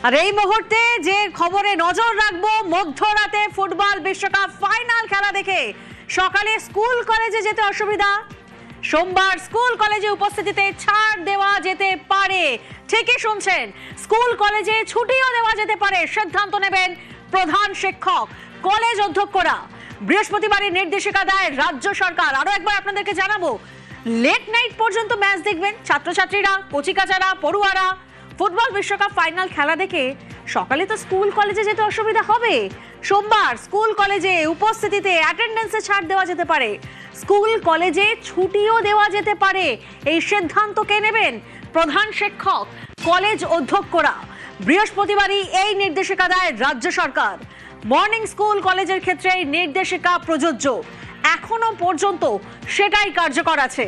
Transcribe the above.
আর এই মুহূর্তে যে খবরে নজর রাখবো, মধ্যরাতে ফুটবল বিশ্বকাপ ফাইনাল খেলা দেখে সকালে স্কুল কলেজে যেতে অসুবিধা, সোমবার স্কুল কলেজে উপস্থিতিতে ছাড় দেওয়া যেতে পারে। ঠিকই শুনছেন, স্কুল কলেজে ছুটিও দেওয়া যেতে পারে, সিদ্ধান্ত নেবেন প্রধান শিক্ষক, কলেজ অধ্যক্ষরা। বৃহস্পতিবারের নির্দেশিকা দেয় রাজ্য সরকার। আরো একবার আপনাদেরকে জানাবো, লেট নাইট পর্যন্ত ম্যাচ দেখবেন ছাত্রছাত্রীরা, কচিকাচারা, পড়ুয়ারা। ফুটবল বিশ্বকাপ ফাইনাল খেলা দেখে সকালে তো স্কুল কলেজে যেতে অসুবিধা হবে। সোমবার স্কুল কলেজে উপস্থিতিতে অ্যাটেন্ডেন্সে ছাড় দেওয়া যেতে পারে, স্কুল কলেজে ছুটিও দেওয়া যেতে পারে। এই সিদ্ধান্ত কে নেবেন? প্রধান শিক্ষক, কলেজ অধ্যক্ষরা। বৃহস্পতিবারই এই নির্দেশিকা দেয় রাজ্য সরকার। মর্নিং স্কুল কলেজের ক্ষেত্রে এই নির্দেশিকা প্রযোজ্য, এখনো পর্যন্ত সেটাই কার্যকর আছে।